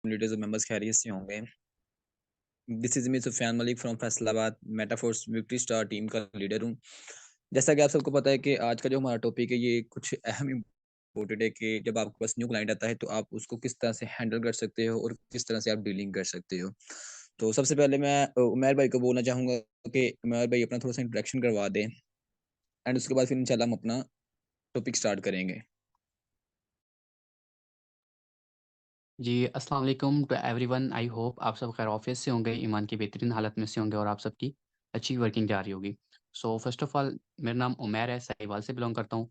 Leaders और members खैरियत से होंगे। This is me Sufiyan Malik from Faisalabad, Metaforce victory star team का लीडर हूँ। जैसा कि आप सबको पता है कि आज का जो हमारा टॉपिक है ये कुछ अहम इम्पोर्टेंट है कि जब आपके पास न्यू क्लाइंट आता है तो आप उसको किस तरह से हैंडल कर सकते हो और किस तरह से आप डीलिंग कर सकते हो। तो सबसे पहले मैं उमर भाई को बोलना चाहूंगा कि उमर भाई अपना थोड़ा सा इंट्रोडक्शन करवा दें एंड उसके बाद फिर इंशाल्लाह हम अपना टॉपिक स्टार्ट करेंगे। जी, अस्सलाम वालेकुम टू एवरीवन। आई होप आप सब खैर ऑफिस से होंगे, ईमान की बेहतरीन हालत में से होंगे और आप सबकी अच्छी वर्किंग जा रही होगी। सो फर्स्ट ऑफ ऑल मेरा नाम उमैर है, साहिवाल से बिलॉन्ग करता हूँ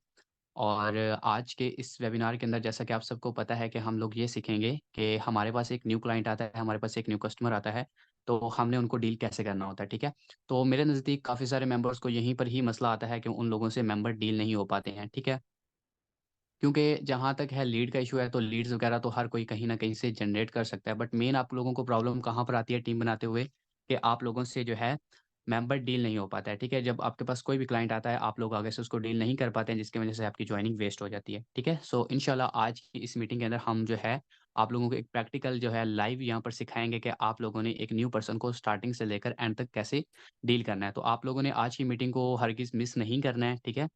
और आज के इस वेबिनार के अंदर जैसा कि आप सबको पता है कि हम लोग ये सीखेंगे कि हमारे पास एक न्यू क्लाइंट आता है, हमारे पास एक न्यू कस्टमर आता है, तो हमने उनको डील कैसे करना होता है, ठीक है? तो मेरे नज़दीक काफ़ी सारे मेंबर्स को यहीं पर ही मसला आता है कि उन लोगों से मेंबर डील नहीं हो पाते हैं, ठीक है? क्योंकि जहाँ तक है लीड का इश्यू है, तो लीड्स वगैरह तो हर कोई कहीं न कहीं से जनरेट कर सकता है। बट मेन आप लोगों को प्रॉब्लम कहाँ पर आती है टीम बनाते हुए, कि आप लोगों से जो है मेंबर डील नहीं हो पाता है, ठीक है? जब आपके पास कोई भी क्लाइंट आता है, आप लोग आगे से उसको डील नहीं कर पाते हैं, जिसकी वजह से आपकी जॉइनिंग वेस्ट हो जाती है, ठीक है? सो इंशाल्लाह आज की इस मीटिंग के अंदर हम जो है, आप लोगों को एक प्रैक्टिकल जो है लाइव यहाँ पर सिखाएँगे कि आप लोगों ने एक न्यू पर्सन को स्टार्टिंग से लेकर एंड तक कैसे डील करना है। तो आप लोगों ने आज की मीटिंग को हरगिज़ मिस नहीं करना है, ठीक है?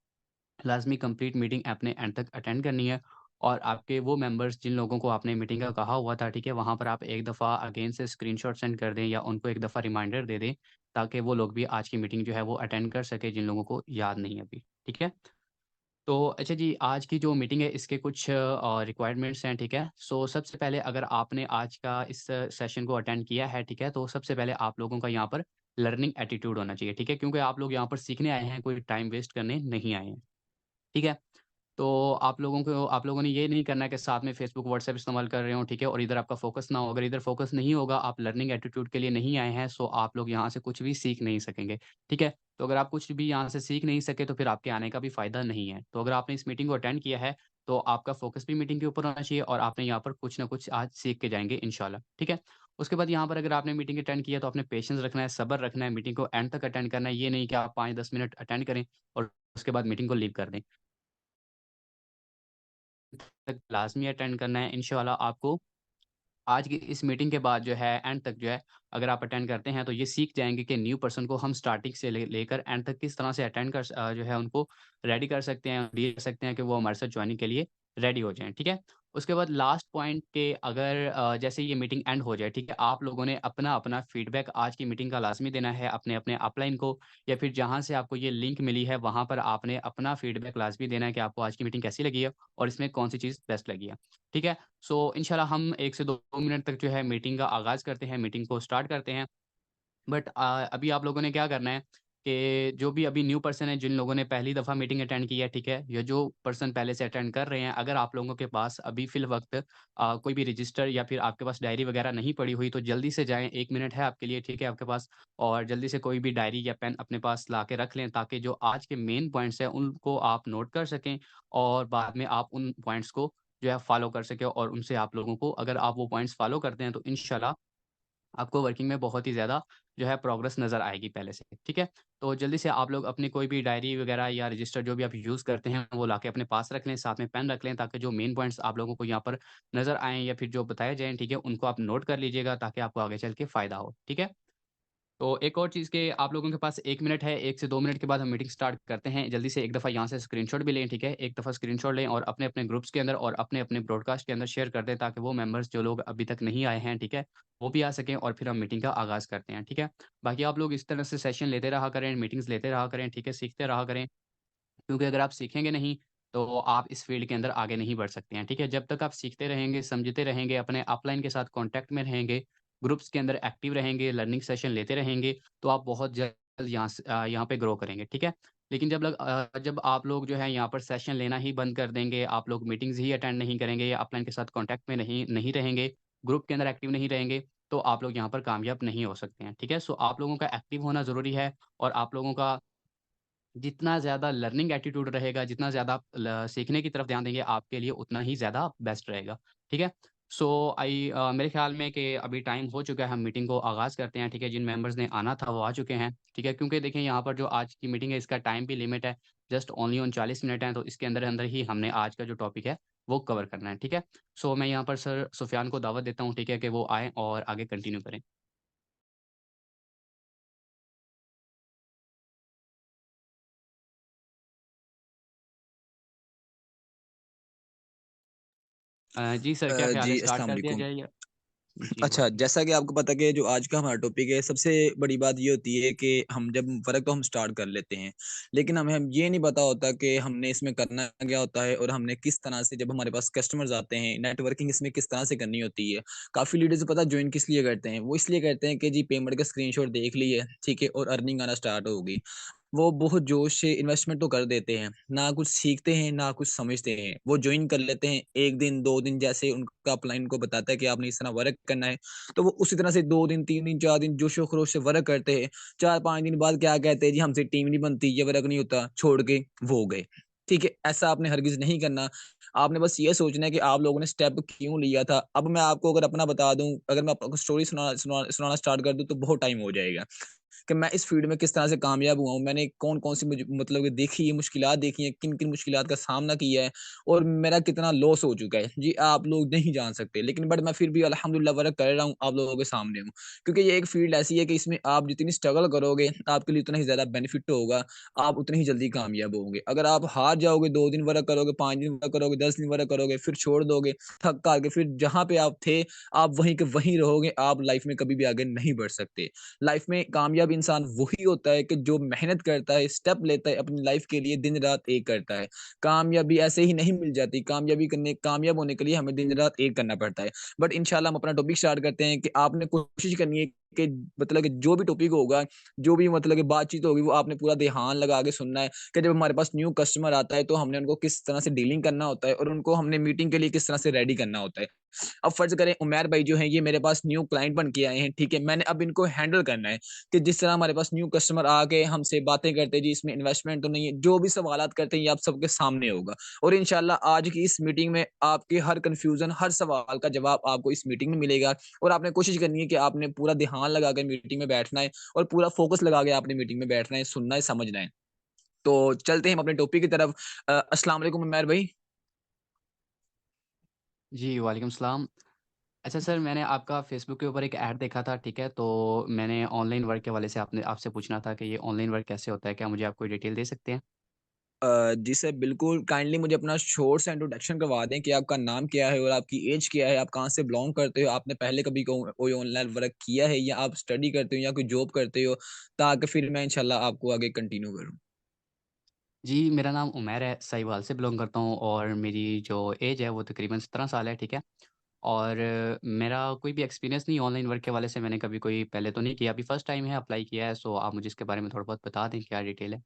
लाज़मी कंप्लीट मीटिंग आपने एंड तक अटेंड करनी है और आपके वो मेंबर्स जिन लोगों को आपने मीटिंग का कहा हुआ था, ठीक है? वहाँ पर आप एक दफ़ा अगेन से स्क्रीनशॉट सेंड कर दें या उनको एक दफ़ा रिमाइंडर दे दें, ताकि वो लोग भी आज की मीटिंग जो है वो अटेंड कर सकें, जिन लोगों को याद नहीं है अभी, ठीक है? तो अच्छा जी, आज की जो मीटिंग है इसके कुछ रिक्वायरमेंट्स हैं, ठीक है? सो सबसे पहले अगर आपने आज का इस सेशन को अटेंड किया है, ठीक है? तो सबसे पहले आप लोगों का यहाँ पर लर्निंग एटीट्यूड होना चाहिए, ठीक है? क्योंकि आप लोग यहाँ पर सीखने आए हैं, कोई टाइम वेस्ट करने नहीं आए हैं, ठीक है? तो आप लोगों ने ये नहीं करना है कि साथ में फ़ेसबुक, व्हाट्सएप इस्तेमाल कर रहे हो, ठीक है? और इधर आपका फ़ोकस ना हो। अगर इधर फ़ोकस नहीं होगा, आप लर्निंग एटीट्यूड के लिए नहीं आए हैं, सो आप लोग यहाँ से कुछ भी सीख नहीं सकेंगे, ठीक है? तो अगर आप कुछ भी यहाँ से सीख नहीं सके, तो फिर आपके आने का भी फ़ायदा नहीं है। तो अगर आपने इस मीटिंग को अटेंड किया है, तो आपका फ़ोकस भी मीटिंग के ऊपर होना चाहिए और आपने यहाँ पर कुछ ना कुछ आज सीख के जाएँगे इंशाल्लाह, ठीक है? उसके बाद यहाँ पर अगर आपने मीटिंग अटेंड किया, तो आपने पेशेंस रखना है, सब्र रखना है, मीटिंग को एंड तक अटेंड करना है। ये नहीं कि आप 5-10 मिनट अटेंड करें और उसके बाद मीटिंग को लीव कर दें। तक लाज़मी अटेंड करना है। इंशाल्लाह आपको आज की इस मीटिंग के बाद जो है एंड तक जो है अगर आप अटेंड करते हैं तो ये सीख जाएँगे कि न्यू पर्सन को हम स्टार्टिंग से लेकर एंड तक किस तरह से जो है उनको रेडी कर सकते हैं, डील कर सकते हैं कि वो हमारे साथ जॉइनिंग के लिए रेडी हो जाएँ, ठीक है? उसके बाद लास्ट पॉइंट के अगर जैसे ये मीटिंग एंड हो जाए, ठीक है? आप लोगों ने अपना-अपना फीडबैक आज की मीटिंग का लाज़मी देना है अपने-अपने अपलाइन को या फिर जहाँ से आपको ये लिंक मिली है वहाँ पर आपने अपना फीडबैक लाज़मी देना है कि आपको आज की मीटिंग कैसी लगी है और इसमें कौन-सी चीज़ बेस्ट लगी है, ठीक है? सो इंशाल्लाह हम 1 से 2 मिनट तक जो है मीटिंग का आगाज़ करते हैं, मीटिंग को स्टार्ट करते हैं। बट अभी आप लोगों ने क्या करना है कि जो भी अभी न्यू पर्सन है, जिन लोगों ने पहली दफ़ा मीटिंग अटेंड की है, ठीक है? या जो पर्सन पहले से अटेंड कर रहे हैं, अगर आप लोगों के पास अभी फ़िल वक़्त कोई भी रजिस्टर या फिर आपके पास डायरी वग़ैरह नहीं पड़ी हुई, तो जल्दी से जाएँ, 1 मिनट है आपके लिए, ठीक है, आपके पास और जल्दी से कोई भी डायरी या पेन अपने पास ला के रख लें, ताकि जो आज के मेन पॉइंट्स हैं, उनको आप नोट कर सकें और बाद में आप उन पॉइंट्स को जो है फ़ॉलो कर सकें और उनसे आप लोगों को अगर आप वो पॉइंट्स फ़ॉलो करते हैं, तो इंशाल्लाह आपको वर्किंग में बहुत ही ज़्यादा जो है प्रोग्रेस नज़र आएगी पहले से, ठीक है? तो जल्दी से आप लोग अपनी कोई भी डायरी वगैरह या रजिस्टर जो भी आप यूज़ करते हैं, वो लाके अपने पास रख लें, साथ में पेन रख लें ताकि जो मेन पॉइंट्स आप लोगों को यहाँ पर नज़र आएँ या फिर जो बताए जाएँ, ठीक है? उनको आप नोट कर लीजिएगा ताकि आपको आगे चल के फ़ायदा हो, ठीक है? तो एक और चीज़ कि आप लोगों के पास 1 मिनट है, 1 से 2 मिनट के बाद हम मीटिंग स्टार्ट करते हैं। जल्दी से एक दफ़ा यहाँ से स्क्रीनशॉट भी लें, ठीक है? एक दफ़ा स्क्रीनशॉट लें और अपने-अपने ग्रुप्स के अंदर और अपने-अपने ब्रॉडकास्ट के अंदर शेयर कर दें ताकि वो मेंबर्स जो लोग अभी तक नहीं आए हैं, ठीक है? वो भी आ सकें और फिर हम मीटिंग का आगाज़ करते हैं, ठीक है? बाकी आप लोग इस तरह से सेशन लेते रहा करें, मीटिंग्स लेते रहा करें, ठीक है? सीखते रहा करें। क्योंकि अगर आप सीखेंगे नहीं, तो आप इस फ़ील्ड के अंदर आगे नहीं बढ़ सकते हैं, ठीक है? जब तक आप सीखते रहेंगे, समझते रहेंगे, अपने अपलाइन के साथ कॉन्टैक्ट में रहेंगे, ग्रुप्स के अंदर एक्टिव रहेंगे, लर्निंग सेशन लेते रहेंगे, तो आप बहुत जल्द यहाँ पे ग्रो करेंगे, ठीक है? लेकिन जब आप लोग जो है यहाँ पर सेशन लेना ही बंद कर देंगे, आप लोग मीटिंग्स ही अटेंड नहीं करेंगे या अपलाइन के साथ कॉन्टैक्ट में नहीं नहीं रहेंगे, ग्रुप के अंदर एक्टिव नहीं रहेंगे, तो आप लोग यहाँ पर कामयाब नहीं हो सकते हैं, ठीक है? सो आप लोगों का एक्टिव होना ज़रूरी है और आप लोगों का जितना ज़्यादा लर्निंग एटीट्यूड रहेगा, जितना ज़्यादा आप सीखने की तरफ ध्यान देंगे, आपके लिए उतना ही ज़्यादा बेस्ट रहेगा। ठीक है? सो मेरे ख़्याल में कि अभी टाइम हो चुका है, हम मीटिंग को आगाज़ करते हैं, ठीक है? जिन मेंबर्स ने आना था, वो आ चुके हैं, ठीक है? क्योंकि देखिए, यहाँ पर जो आज की मीटिंग है, इसका टाइम भी लिमिट है, जस्ट ओनली ऑन 40 मिनट है, तो इसके अंदर-अंदर ही हमने आज का जो टॉपिक है, वो कवर करना है, ठीक है? सो मैं यहाँ पर सर सुफ़ियान को दावत देता हूँ, ठीक है, कि वो आएँ और आगे कंटिन्यू करें। जी सर, क्या ख़्याल है, जी, स्टार्ट अस्सलाम कर दिया वालेकुम। जाए या? जी, अच्छा, वालेकुम जैसा कि आपको पता है कि जो आज का हमारा टॉपिक है, सबसे बड़ी बात ये होती है कि हम जब वर्क तो हम स्टार्ट कर लेते हैं, लेकिन हमें हम ये नहीं पता होता कि हमने इसमें करना क्या होता है और हमने किस तरह से जब हमारे पास कस्टमर्स आते हैं, नेटवर्किंग इसमें किस तरह से करनी होती है। काफ़ी लीडर्स पता है जॉइन किस लिए करते हैं? वो इसलिए करते हैं कि जी पेमेंट का स्क्रीनशॉट देख लिए, ठीक है? और अर्निंग आना स्टार्ट हो गई। वो बहुत जोश से इन्वेस्टमेंट तो कर देते हैं, ना कुछ सीखते हैं, ना कुछ समझते हैं। वो जॉइन कर लेते हैं, 1 दिन, 2 दिन जैसे उनका अपलाइन उनको बताता है कि आपने इस तरह वर्क करना है, तो वो उसी तरह से 2 दिन, 3 दिन, 4 दिन जोशो-खरोश से वर्क करते हैं। 4-5 दिन बाद क्या कहते हैं, जी हमसे टीम नहीं बनती, ये वर्क नहीं होता, छोड़ के वो गए। ठीक है? ऐसा आपने हरगिज़ नहीं करना। आपने बस ये सोचना है कि आप लोगों ने स्टेप क्यों लिया था। अब मैं आपको अगर अपना बता दूँ, अगर मैं आपको स्टोरी सुनाना स्टार्ट कर दूँ, तो बहुत टाइम हो जाएगा। कि मैं इस फ़ील्ड में किस तरह से कामयाब हुआ हूँ। मैंने कौन-कौन सी मुझ मतलब कि देखी है मुश्किलात देखी हैं, किन-किन मुश्किलात का सामना किया है और मेरा कितना लॉस हो चुका है। जी, आप लोग नहीं जान सकते, लेकिन बट मैं फिर भी अल्हम्दुलिल्लाह वर्क कर रहा हूँ, आप लोगों के सामने हूँ। क्योंकि ये एक फ़ील्ड ऐसी है कि इसमें आप जितनी स्ट्रगल करोगे, आपके लिए उतना ही ज़्यादा बेनिफिट होगा, आप उतने ही जल्दी कामयाब होंगे। अगर आप हार जाओगे, 2 दिन वर्क करोगे, 5 दिन वर्क करोगे, 10 दिन वर्क करोगे, फिर छोड़ दोगे, थक-हार के फिर जहाँ पे आप थे, आप वहीं के वहीं रहोगे, आप लाइफ़ में कभी भी आगे नहीं बढ़ सकते। लाइफ में कामयाब इंसान वही होता है कि जो मेहनत करता है, स्टेप लेता है अपनी लाइफ के लिए दिन-रात एक करता है। कामयाबी ऐसे ही नहीं मिल जाती, कामयाब होने के लिए हमें दिन-रात एक करना पड़ता है। बट इंशाल्लाह हम अपना टॉपिक स्टार्ट करते हैं कि आपने कोशिश करनी है कि मतलब कि जो भी टॉपिक होगा, जो भी मतलब कि बातचीत होगी वो आपने पूरा ध्यान लगा के सुनना है कि जब हमारे पास न्यू कस्टमर आता है तो हमने उनको किस तरह से डीलिंग करना होता है और उनको हमने मीटिंग के लिए किस तरह से रेडी करना होता है। अब फ़र्ज़ करें उमैर भाई जो हैं ये मेरे पास न्यू क्लाइंट बन के आए हैं, ठीक है? मैंने अब इनको हैंडल करना है कि जिस तरह हमारे पास न्यू कस्टमर आके हमसे बातें करते हैं, जी इसमें इन्वेस्टमेंट तो नहीं है, जो भी सवालात करते हैं ये आप सबके सामने होगा और इंशाल्लाह आज की इस मीटिंग में आपके हर कन्फ्यूज़न, हर सवाल का जवाब आपको इस मीटिंग में मिलेगा और आपने कोशिश करनी है कि आपने पूरा ध्यान लगा के मीटिंग में बैठना है और पूरा फ़ोकस लगा के आपने मीटिंग में बैठना है, सुनना है, समझना है। तो चलते हैं हम अपने टॉपिक की तरफ। अस्सलाम वालेकुम उमैर भाई। जी, वालेकुम सलाम। अच्छा सर, मैंने आपका फ़ेसबुक के ऊपर एक ऐड देखा था, ठीक है? तो मैंने ऑनलाइन वर्क के हवाले से आपने आपसे पूछना था कि ये ऑनलाइन वर्क कैसे होता है? क्या मुझे आप कोई डिटेल दे सकते हैं? जी सर, बिल्कुल काइंडली मुझे अपना शॉर्ट सा इंट्रोडक्शन करवा दें कि आपका नाम क्या है और आपकी एज क्या है? आप कहाँ से बिलॉन्ग करते हो? आपने पहले कभी कोई ऑनलाइन वर्क किया है या आप स्टडी करते हो या कोई जॉब करते हो? ताकि फिर मैं इंशाल्लाह आपको आगे कंटिन्यू करूँ। जी, मेरा नाम उमैर है, साहिवाल से बिलॉन्ग करता हूँ और मेरी जो ऐज है वो तकरीबन 17 साल है, ठीक है? और मेरा कोई भी एक्सपीरियंस नहीं ऑनलाइन वर्क के हवाले से मैंने कभी कोई पहले तो नहीं किया, अभी फर्स्ट टाइम है अप्लाई किया है, सो आप मुझे इसके बारे में थोड़ा बहुत बता दें क्या डिटेल है?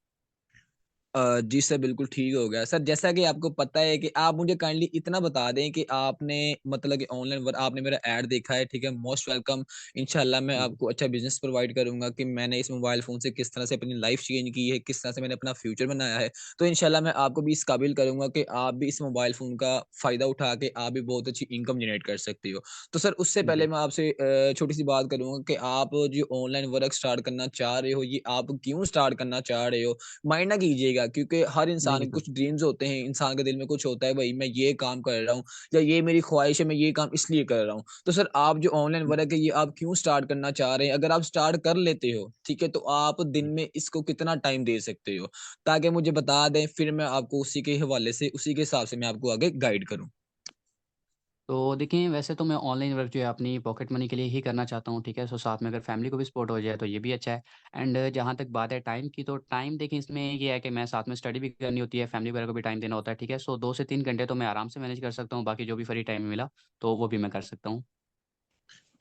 जी सर, बिल्कुल ठीक हो गया। सर जैसा कि आपको पता है कि आप मुझे काइंडली इतना बता दें कि आपने मतलब कि ऑनलाइन वर्क आपने मेरा ऐड देखा है, ठीक है? Most welcome. इंशाल्लाह मैं जी। आपको अच्छा बिज़नेस प्रोवाइड करूँगा कि मैंने इस मोबाइल फ़ोन से किस तरह से अपनी लाइफ़ चेंज की है, किस तरह से मैंने अपना फ्यूचर बनाया है। तो इंशाल्लाह मैं आपको भी इस काबिल करूँगा कि आप भी इस मोबाइल फ़ोन का फ़ायदा उठा के आप भी बहुत अच्छी इनकम जनरेट कर सकते हो। तो सर उससे पहले जी। मैं आपसे छोटी-सी बात करूँगा कि आप जो ऑनलाइन वर्क स्टार्ट करना चाह रहे हो, ये आप क्यों स्टार्ट करना चाह रहे हो? माइंड ना कीजिएगा क्योंकि हर इंसान नहीं के सर। कुछ ड्रीम्स होते हैं, इंसान के दिल में कुछ होता है भाई मैं ये काम कर रहा हूँ या ये मेरी ख्वाहिश है मैं ये काम इसलिए कर रहा हूँ। तो सर आप जो ऑनलाइन वर्क है ये आप क्यों स्टार्ट करना चाह रहे हैं? अगर आप स्टार्ट कर लेते हो, ठीक है, तो आप दिन जी। में इसको कितना टाइम दे सकते हो? ताकि मुझे बता दें फिर मैं आपको उसी के हवाले से उसी के हिसाब से मैं आपको आगे गाइड करूँ। तो देखिए, वैसे तो मैं ऑनलाइन वर्क जो है अपनी पॉकेट मनी के लिए ही करना चाहता हूँ, ठीक है? सो साथ में अगर फैमिली को भी सपोर्ट हो जाए तो ये भी अच्छा है। एंड जहाँ तक बात है टाइम की, तो टाइम देखिए इसमें ये है कि मैं साथ में स्टडी भी करनी होती है, फैमिली वगैरह को भी टाइम देना होता है, ठीक है? सो 2 से 3 घंटे तो मैं आराम से मैनेज कर सकता हूँ, बाकी जो भी फ्री टाइम मिला, तो वो भी मैं कर सकता हूँ।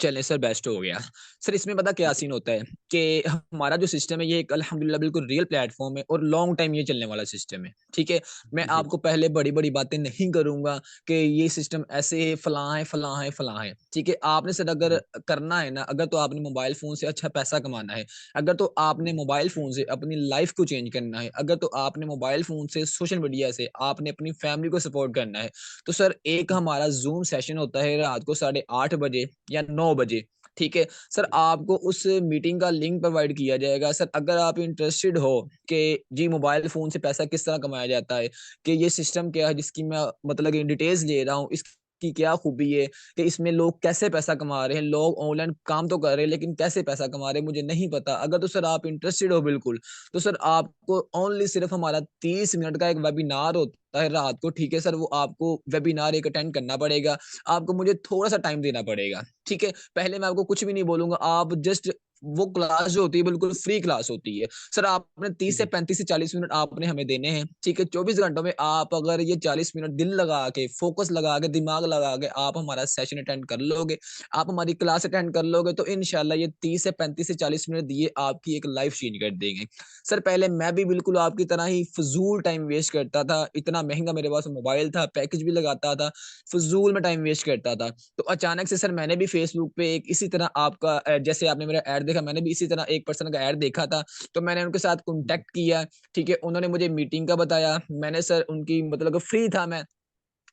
चलें सर बेस्ट हो गया। सर इसमें पता क्या जी, सीन होता है कि हमारा जो सिस्टम है ये एक अल्हम्दुलिल्लाह बिल्कुल रियल प्लेटफ़ॉर्म है और लॉन्ग टाइम ये चलने वाला सिस्टम है, ठीक है? मैं जी, आपको पहले बड़ी-बड़ी बातें नहीं करूँगा कि ये सिस्टम ऐसे है, फलाँ है, फलाँ है, फलाँ है, ठीक है? आपने सर अगर जी, करना है ना, अगर तो आपने मोबाइल फ़ोन से अच्छा पैसा कमाना है, अगर तो आपने मोबाइल फ़ोन से अपनी लाइफ़ को चेंज करना है, अगर तो आपने मोबाइल फ़ोन से, सोशल मीडिया से आपने अपनी फैमिली को सपोर्ट करना है, तो सर एक जी, हमारा ज़ूम सेशन होता है रात को 8:30 बजे या 9 बजे, ठीक है सर, आपको उस मीटिंग का लिंक प्रोवाइड किया जाएगा। सर अगर आप इंटरेस्टेड हो कि जी मोबाइल फ़ोन से पैसा किस तरह कमाया जाता है, कि ये सिस्टम क्या है जिसकी मैं मतलब कि डिटेल्स ले रहा हूँ, इसकी क्या खूबी है, कि इसमें लोग कैसे पैसा कमा रहे हैं, लोग ऑनलाइन काम तो कर रहे हैं लेकिन कैसे पैसा कमा रहे हैं मुझे नहीं पता। अगर तो सर आप इंटरेस्टेड हो बिल्कुल, तो सर आपको ओनली सिर्फ़ हमारा 30 मिनट का एक वेबिनार होता है रात को, ठीक है सर? वो आपको वेबिनार एक अटेंड करना पड़ेगा। आपको मुझे थोड़ा-सा टाइम देना पड़ेगा, ठीक है? पहले मैं आपको कुछ भी नहीं बोलूँगा, आप जस्ट वो क्लास जो होती है बिल्कुल फ्री क्लास होती है। सर आपने 30 से जी। 35 से 40 मिनट आपने हमें देने हैं, ठीक है? 24 घंटों में आप अगर ये 40 मिनट दिल लगा के, फ़ोकस लगा के, दिमाग लगा के आप हमारा सेशन अटेंड कर लोगे, आप हमारी क्लास अटेंड कर लोगे तो इंशाल्लाह ये 30 से 35 से 40 मिनट दिए आपकी एक लाइफ़ चेंज कर देंगे। सर पहले मैं भी बिल्कुल आपकी तरह ही फ़िज़ूल टाइम वेस्ट करता था, इतना महँगा मेरे पास मोबाइल था, पैकेज भी लगाता था, फ़िज़ूल में टाइम वेस्ट करता था। तो अचानक से सर मैंने भी फ़ेसबुक पे एक इसी तरह आपका जैसे आपने मेरा ऐड देखा, मैंने भी इसी तरह एक पर्सन का ऐड देखा था, तो मैंने उनके साथ जी। कॉन्टैक्ट किया, ठीक है? उन्होंने मुझे मीटिंग का बताया, मैंने सर उनकी मतलब फ्री था मैं,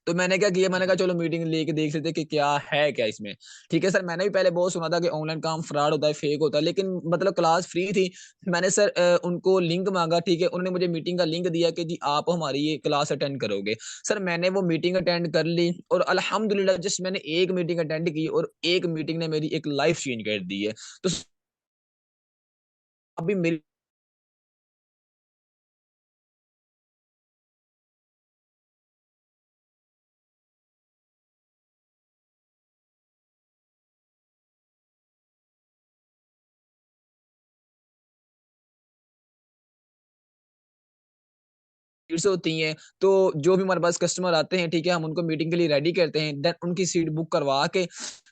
तो मैंने क्या किया, मैंने कहा जी। चलो मीटिंग लेके देख लेते हैं कि क्या है क्या इसमें। ठीक है सर, मैंने भी पहले बहुत सुना था कि ऑनलाइन काम फ्रॉड होता है, फेक होता है, लेकिन मतलब क्लास फ्री थी। मैंने सर उनको लिंक माँगा, ठीक है? उन्होंने मुझे मीटिंग का लिंक दिया कि जी आप हमारी ये क्लास अटेंड करोगे। सर मैंने वो मीटिंग अटेंड कर ली और अल्हम्दुलिल्लाह जस्ट मैंने एक मीटिंग अटेंड की और एक मीटिंग ने मेरी एक लाइफ़ चेंज कर दी है। तो अभी मेरी सीट्स होती हैं, तो जो भी हमारे पास कस्टमर आते हैं, ठीक है, हम उनको मीटिंग के लिए रेडी करते हैं, देन उनकी सीट बुक करवा के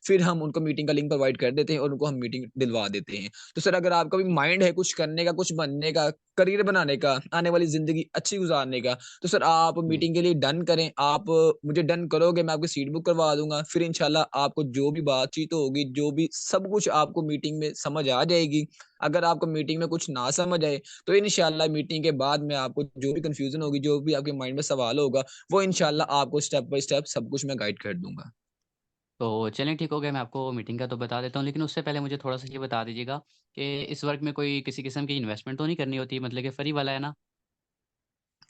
फिर हम उनको मीटिंग का लिंक प्रोवाइड कर देते हैं और उनको हम मीटिंग दिलवा देते हैं। तो सर अगर आपका भी माइंड है कुछ करने का, कुछ बनने का, करियर बनाने का, आने वाली ज़िंदगी अच्छी गुज़ारने का, तो सर आप जी। मीटिंग के लिए डन करें। आप मुझे डन करोगे, मैं आपकी सीट बुक करवा दूँगा। फिर इंशाल्लाह आपको जो भी बातचीत होगी, जो भी सब कुछ आपको मीटिंग में समझ आ जाएगी। अगर आपको मीटिंग में कुछ ना समझ आए, तो इंशाल्लाह मीटिंग के बाद में आपको जो भी कन्फ्यूज़न होगी, जो भी आपके माइंड में सवाल होगा, वो इंशाल्लाह आपको स्टेप बाय स्टेप सब कुछ मैं गाइड कर दूँगा। तो चलिए ठीक हो गया, मैं आपको मीटिंग का तो बता देता हूँ, लेकिन उससे पहले मुझे थोड़ा-सा ये बता दीजिएगा कि इस वर्क में कोई किसी किस्म की इन्वेस्टमेंट तो नहीं करनी होती, मतलब कि फ्री वाला है ना?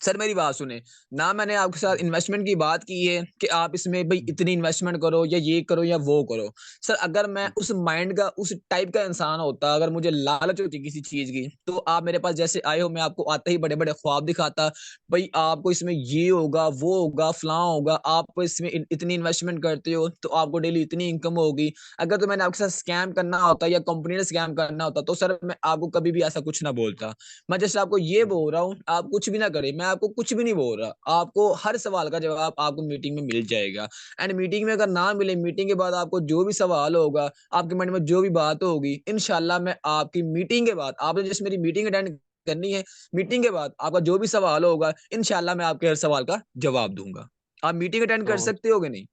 सर मेरी बात सुनें, ना मैंने आपके साथ जी। इन्वेस्टमेंट की बात की है कि आप इसमें भई हुँ। इतनी इन्वेस्टमेंट करो या ये करो या वो करो। सर अगर मैं हुँ। उस माइंड का उस टाइप का इंसान होता, अगर मुझे लालच होती किसी चीज़ की, तो आप मेरे पास जैसे आए हो मैं आपको आते ही बड़े-बड़े ख्वाब दिखाता, भई आपको इसमें ये होगा, वो होगा, फलाँ होगा, आप इसमें इतनी इन्वेस्टमेंट करते हो तो आपको डेली इतनी इनकम होगी। अगर तो मैंने आपके साथ स्कैम करना होता या कंपनी ने स्कैम करना होता, तो सर मैं आपको कभी भी ऐसा कुछ ना बोलता। मैं जस्ट आपको ये जी। बोल रहा हूँ, आप कुछ भी ना करें, मैं आपको कुछ भी नहीं बोल रहा। आपको हर सवाल का जवाब आपको मीटिंग में मिल जाएगा एंड मीटिंग में अगर ना मिले, मीटिंग के बाद आपको जो भी सवाल होगा, आपके मन में जो भी बात होगी, इंशाल्लाह मैं आपकी मीटिंग के बाद आपने जस्ट मेरी मीटिंग अटेंड करनी है, मीटिंग के बाद आपका जो भी सवाल होगा, इंशाल्लाह मैं आपके हर सवाल का जवाब दूँगा। आप मीटिंग अटेंड कर तो सकते हो कि नहीं?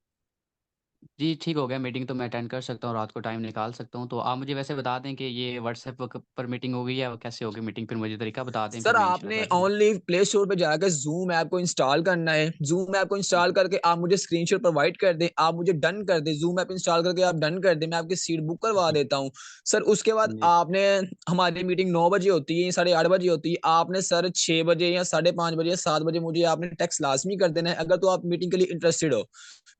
जी, ठीक हो गया, मीटिंग तो मैं अटेंड कर सकता हूँ, रात को टाइम निकाल सकता हूँ। तो आप मुझे वैसे बता दें कि ये व्हाट्सएप क पर मीटिंग होगी या कैसे होगी मीटिंग? फिर मुझे तरीका बता दें, फिर सर मैं इंशाल्लाह आपने कर लूँगा। ओनली प्ले स्टोर पे जाकर ज़ूम ऐप को इंस्टॉल करना है। ज़ूम ऐप को इंस्टॉल जी। करके आप मुझे स्क्रीनशॉट प्रोवाइड कर दें, आप मुझे डन कर दें, ज़ूम ऐप इंस्टॉल करके आप डन कर दें, मैं आपकी सीट बुक करवा जी। देता हूँ। सर उसके बाद जी। आपने हमारी मीटिंग 9 बजे होती है, साढ़े 8 बजे होती है। आपने सर 6 बजे या साढ़े 5 बजे या 7 बजे मुझे आपने टेक्स्ट लाज़मी कर देना है, अगर तो आप मीटिंग के लिए इंटरेस्टेड हो।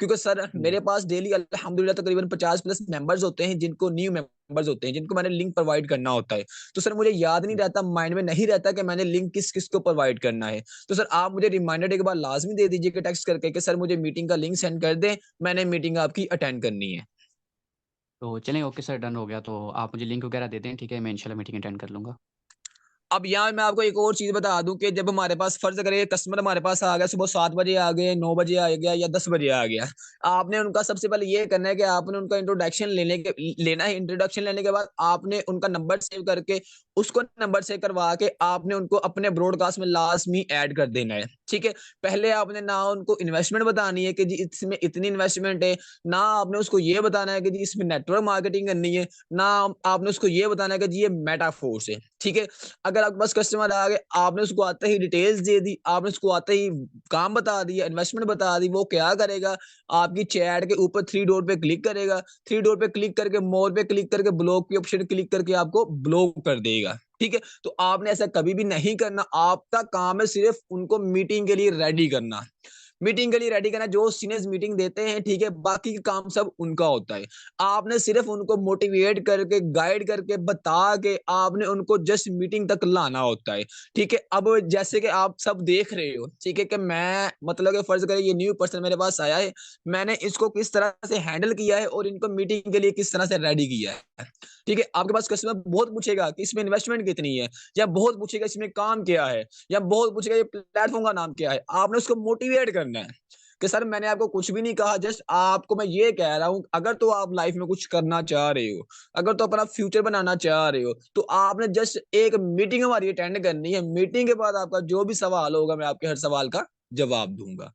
क्योंकि सर जी। मेरे पास डेली अल्हम्दुलिल्लाह तकरीबन 50 प्लस मेंबर्स होते हैं, जिनको न्यू मेंबर्स होते हैं, जिनको मैंने लिंक प्रोवाइड करना होता है। तो सर मुझे याद नहीं जी। रहता, माइंड में नहीं रहता कि मैंने लिंक किस-किस को प्रोवाइड करना है। तो सर आप मुझे रिमाइंडर एक बार लाज़मी दे दीजिए कि टेक्स्ट करके कि सर मुझे मीटिंग का लिंक सेंड कर दें, मैंने मीटिंग आपकी अटेंड करनी है। तो चलिए ओके सर, डन हो गया। तो आप मुझे लिंक वगैरह दे दें, ठीक है? मैं इंशाल्लाह मीटिंग अटेंड कर लूँगा। अब यहाँ मैं आपको एक और चीज़ बता दूँ कि जब हमारे पास फ़र्ज़ करें कस्टमर हमारे पास आ गया, सुबह 7 बजे आ गए, 9 बजे आ गया या 10 बजे आ गया। आपने उनका सबसे पहले ये करना है कि आपने उनका इंट्रोडक्शन लेने है। इंट्रोडक्शन लेने के बाद आपने उनका नंबर सेव करके उसको नंबर से करवा के आपने उनको अपने ब्रॉडकास्ट में लाजमी ऐड कर देना है, ठीक है। पहले आपने ना उनको इन्वेस्टमेंट बतानी है कि जी इसमें इतनी इन्वेस्टमेंट है, ना आपने उसको ये बताना है कि जी इसमें नेटवर्क मार्केटिंग करनी है, ना आपने उसको ये बताना है कि जी ये मेटाफोर्स है, ठीक है। अगर आपके पास कस्टमर आ गए, आपने उसको आते ही डिटेल्स दे दी, आपने उसको आते ही काम बता दिया, इन्वेस्टमेंट बता दी, वो क्या करेगा, आपकी चैट के ऊपर थ्री डॉट पे क्लिक करेगा, थ्री डॉट पे क्लिक करके मोर पे क्लिक करके ब्लॉक के ऑप्शन क्लिक करके आपको ब्लॉक कर देगा, ठीक है। तो आपने ऐसा कभी भी नहीं करना, आपका काम है सिर्फ उनको मीटिंग के लिए रेडी करना, मीटिंग के लिए रेडी करना, जो सीनियर्स मीटिंग देते हैं, ठीक है, बाकी का काम सब उनका होता है। आपने सिर्फ उनको मोटिवेट करके, गाइड करके, बता के आपने उनको जस्ट मीटिंग तक लाना होता है, ठीक है। अब जैसे कि आप सब देख रहे हो, ठीक है, कि मैं मतलब कि फर्ज करें ये न्यू पर्सन मेरे पास आया है, मैंने इसको किस तरह से हैंडल किया है और इनको मीटिंग के लिए किस तरह से रेडी किया है, ठीक है। आपके पास कस्टमर बहुत पूछेगा कि इसमें इन्वेस्टमेंट कितनी है, या बहुत पूछेगा इसमें काम क्या है, या बहुत पूछेगा ये प्लेटफॉर्म का नाम क्या है। आपने उसको मोटिवेट करना है कि सर मैंने आपको कुछ भी नहीं कहा, जस्ट आपको मैं ये कह रहा हूँ, अगर तो आप लाइफ में कुछ करना चाह रहे हो, अगर तो अपना फ्यूचर बनाना चाह रहे हो, तो आपने जस्ट एक मीटिंग हमारी अटेंड करनी है। मीटिंग के बाद आपका जो भी सवाल होगा, मैं आपके हर सवाल का जवाब दूंगा।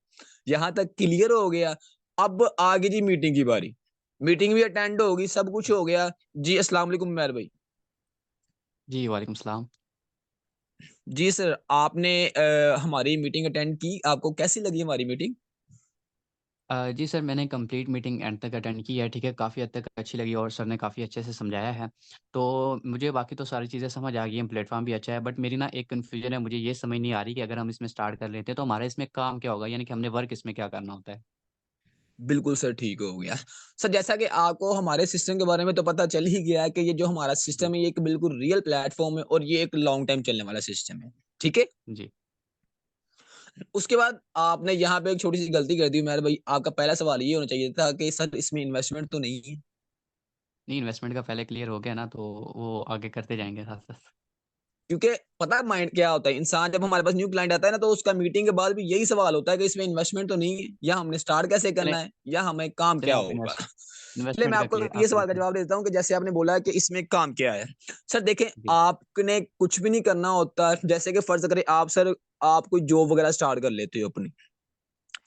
यहाँ तक क्लियर हो गया। अब आगे जी मीटिंग की बारी, मीटिंग भी अटेंड होगी, सब कुछ हो गया जी। अस्सलाम वालेकुम मेहर भाई। जी, वालेकुम सलाम। जी सर, आपने हमारी मीटिंग अटेंड की, आपको कैसी लगी हमारी मीटिंग? जी सर, मैंने कंप्लीट मीटिंग एंड तक अटेंड की है, ठीक है, काफ़ी हद तक अच्छी लगी और सर ने काफ़ी अच्छे से समझाया है। तो मुझे बाकी तो सारी चीज़ें समझ आ गई हैं, प्लेटफ़ॉर्म भी अच्छा है, बट मेरी ना एक कन्फ्यूज़न है, मुझे ये समझ नहीं आ रही कि अगर हम इसमें स्टार्ट कर लेते हैं, तो हमारा इसमें काम क्या होगा? यानी कि हमने वर्क इसमें क्या करना होता है? बिल्कुल सर, ठीक हो गया। सर जैसा कि आपको हमारे सिस्टम के बारे में तो पता चल ही गया है कि ये जो हमारा जी, सिस्टम है, ये एक बिल्कुल रियल प्लेटफ़ॉर्म है और ये एक लॉन्ग टाइम चलने वाला सिस्टम है, ठीक है? जी। उसके बाद आपने यहाँ पे एक छोटी-सी गलती कर दी मेहर भाई, आपका पहला सवाल ये होना चाहिए था कि सर इसमें इन्वेस्टमेंट तो नहीं है? नहीं, इन्वेस्टमेंट का पहले क्लियर हो गया ना, तो वो आगे करते जाएँगे साथ-साथ। क्योंकि पता है माइंड क्या होता है, इंसान जब हमारे पास न्यू क्लाइंट आता है ना, तो उसका मीटिंग के बाद भी यही सवाल होता है कि इसमें इन्वेस्टमेंट तो नहीं है, या हमने स्टार्ट कैसे चलें करना है, या हमें काम चलें क्या आप होगा? चलिए मैं इन्वेस्टमेंट का आपको क्लियर ये आप सवाल का क्लियर जवाब देता हूँ कि जैसे आपने बोला कि इसमें काम क्या है। सर देखें, जी, आपने कुछ भी नहीं करना होता है, जैसे कि फर्ज़ करें आप सर, आप कोई जॉब वगैरह स्टार्ट कर लेते हो अपनी,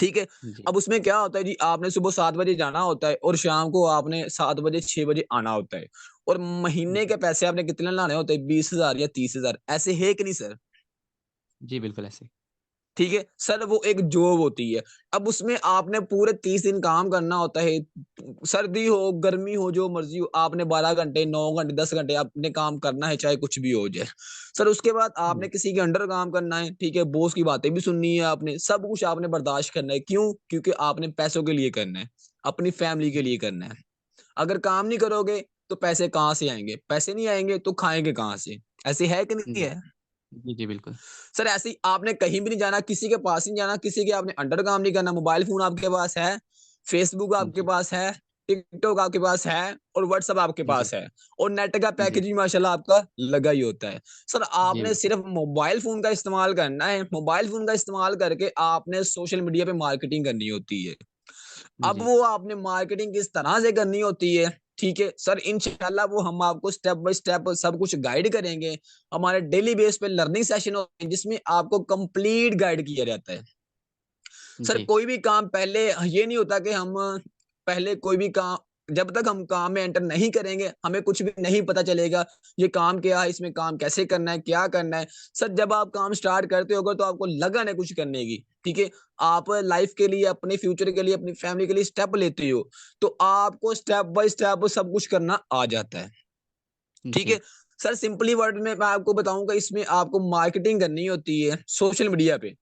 ठीक है? जी, अब उसमें क्या होता है जी, आपने सुबह 7 बजे जाना होता है और शाम को आपने 7 बजे 6 बजे आना होता है, और महीने जी। के पैसे आपने कितने लाने होते हैं, 20,000 या 30,000, ऐसे है कि नहीं सर? जी, बिल्कुल ऐसे। ठीक है? सर वो एक जॉब होती है। अब उसमें आपने पूरे 30 दिन काम करना होता है। सर्दी हो, गर्मी हो, जो मर्ज़ी हो, आपने 12 घंटे, 9 घंटे, 10 घंटे आपने काम करना है, चाहे कुछ भी हो जाए। सर उसके बाद आपने जी, किसी के अंडर काम करना है, ठीक है? बॉस की बातें भी सुननी है आपने, सब कुछ आपने बर्दाश्त करना है। क्यों? क्योंकि आपने पैसों के लिए करना है, अपनी फैमिली के जी, लिए करना है। अगर काम नहीं करोगे, तो पैसे कहाँ से आएँगे? पैसे नहीं आएँगे, तो खाएँगे कहाँ से? ऐसे है कि नहीं जी। है? जी, जी, बिल्कुल। सर ऐसे ही आपने कहीं भी नहीं जाना, किसी के पास नहीं जाना, किसी के आपने अंडर काम नहीं करना, मोबाइल फ़ोन आपके पास है, फेसबुक आपके जी, पास है, टिकटॉक आपके पास है और व्हाट्सएप आपके जी, पास है, और नेट का जी, पैकेज भी माशाल्लाह आपका लगा ही होता है। सर जी, आपने बिल्कुल। सिर्फ़ मोबाइल फ़ोन का इस्तेमाल करना है, मोबाइल फ़ोन का इस्तेमाल करके आपने सोशल मीडिया पे मार्केटिंग करनी होती है। अब जी, वो आपने मार्केटिंग किस तरह से करनी होती है, ठीक है? सर इंशाल्लाह वो हम आपको स्टेप बाय स्टेप सब कुछ गाइड करेंगे। हमारे डेली बेस पे लर्निंग सेशन होते हैं जिसमें आपको कंप्लीट गाइड किया जाता है। सर जी, कोई भी काम पहले ये नहीं होता कि हम पहले कोई भी काम, जब तक हम काम में एंटर नहीं करेंगे, हमें कुछ भी नहीं पता चलेगा, ये काम क्या है, इसमें काम कैसे करना है, क्या करना है। सर जब आप काम स्टार्ट करते हो, अगर तो आपको लगन है कुछ करने की, ठीक है? आप लाइफ के लिए, अपने फ्यूचर के लिए, अपनी फैमिली के लिए स्टेप लेते हो, तो आपको स्टेप बाय स्टेप सब कुछ करना आ जाता है, ठीक है? जी, सर सिंपली वर्ड में मैं आपको बताऊँगा, इसमें आपको मार्केटिंग करनी होती है सोशल मीडिया पे।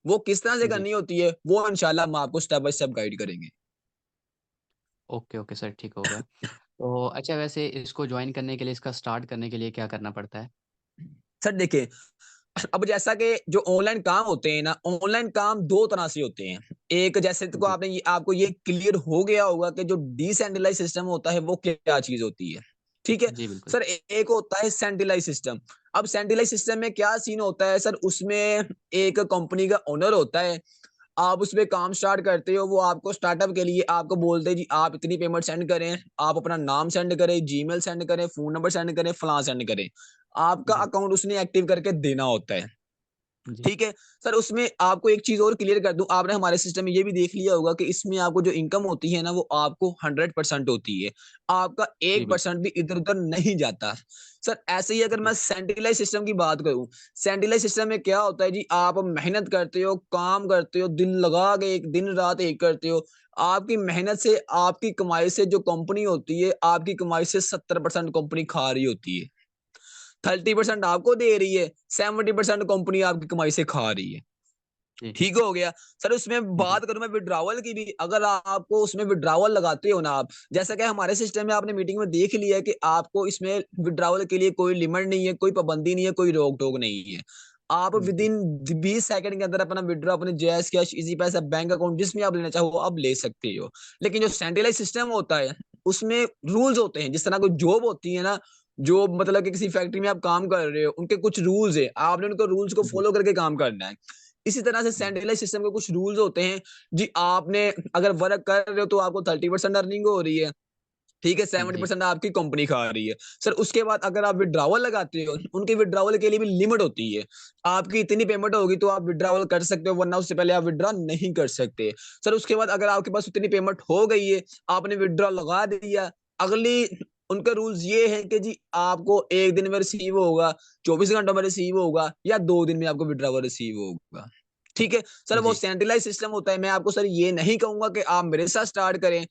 वो किस तरह से जी। करनी होती है, वो इंशाल्लाह हम आपको स्टेप बाय स्टेप गाइड करेंगे। ओके, ओके सर, ठीक हो गया। तो अच्छा, वैसे इसको जॉइन करने के लिए, इसका स्टार्ट करने के लिए क्या करना पड़ता है? सर देखिए, अब जैसा कि जो ऑनलाइन काम होते हैं ना, ऑनलाइन काम 2 तरह से होते हैं। एक जैसे को जी, आपने ये, आपको ये क्लियर हो गया होगा कि जो डिसेंट्रलाइज़ सिस्टम होता है वो क्या चीज़ होती है, ठीक है? जी, बिल्कुल। सर एक होता है सेंट्रलाइज़ सिस्टम। अब सेंट्रलाइज़ सिस्टम में क्या सीन होता है सर, उसमें एक कंपनी का ओनर होता है, आप उसपे काम स्टार्ट करते हो, वो आपको स्टार्टअप के लिए आपको बोलते हैं जी आप इतनी पेमेंट सेंड करें, आप अपना नाम सेंड करें, जीमेल सेंड करें, फ़ोन नंबर सेंड करें, फलाँ सेंड करें। आपका जी, अकाउंट उसने एक्टिव करके देना होता है। जी, ठीक है। सर उसमें आपको एक चीज़ और क्लियर कर दूँ, आपने हमारे सिस्टम में ये भी देख लिया होगा कि इसमें आपको जो इनकम होती है ना, वो आपको 100% होती है। आपका जी, बिल्कुल, 1% भी इधर-उधर नहीं जाता। सर ऐसे ही अगर मैं जी, सेंट्रलाइज़ सिस्टम की बात करूँ, सेंट्रलाइज़ सिस्टम में क्या होता है जी, आप मेहनत करते हो, काम करते हो, दिल लगा के एक दिन-रात एक करते हो। आपकी मेहनत से, आपकी कमाई से जो कंपनी होती है, आपकी कमाई से 70% कंपनी खा रही होती है। 30% आपको दे रही है, 70% कंपनी आपकी कमाई से खा रही है। जी, ठीक हो गया। सर उसमें जी, बात करूँ मैं विथड्रॉवल की भी, अगर आपको उसमें विथड्रॉवल लगाते हो ना आप, जैसा कि हमारे सिस्टम में आपने मीटिंग में देख लिया है कि आपको इसमें विथड्रॉवल के लिए कोई लिमिट नहीं है, कोई पाबंदी नहीं है, कोई रोक-टोक नहीं है। आप जी, विदिन 20 सेकंड के अंदर अपना विथड्रॉ अपने जैज़ कैश, ईज़ी पैसा, बैंक अकाउंट जिसमें आप लेना चाहो आप ले सकते हो। लेकिन जो सेंट्रलाइज़ सिस्टम होता है, उसमें रूल्स होते हैं। जिस तरह कोई जॉब होती है ना, जॉब मतलब कि किसी फैक्ट्री में आप काम कर रहे हो, उनके कुछ रूल्स हैं, आपने उनको रूल्स को जी, फॉलो करके काम करना है। इसी तरह से जी, सेंट्रलाइज़ सिस्टम के कुछ रूल्स होते हैं। जी, आपने अगर वर्क कर रहे हो तो आपको 30% अर्निंग हो रही है, ठीक है? जी, 70% आपकी कंपनी खा रही है। सर उसके बाद अगर आप विथड्रॉवल लगाते हो, उनके विथड्रॉवल के लिए भी लिमिट होती है। आपकी इतनी पेमेंट होगी तो आप विथड्रॉवल कर सकते हो, वरना उससे पहले आप विथड्रॉ नहीं कर सकते। सर उसके बाद अगर आपके पास उतनी पेमेंट हो गई है, आपने विथड्रॉ लगा दिया, अगली उनके रूल्स ये हैं कि जी आपको 1 दिन में रिसीव होगा, 24 घंटों में रिसीव होगा या 2 दिन में आपको विथड्रॉवल रिसीव होगा। ठीक है? सर वो जी, सेंट्रलाइज़ सिस्टम होता है। मैं आपको सर ये नहीं कहूँगा कि आप मेरे साथ स्टार्ट करें।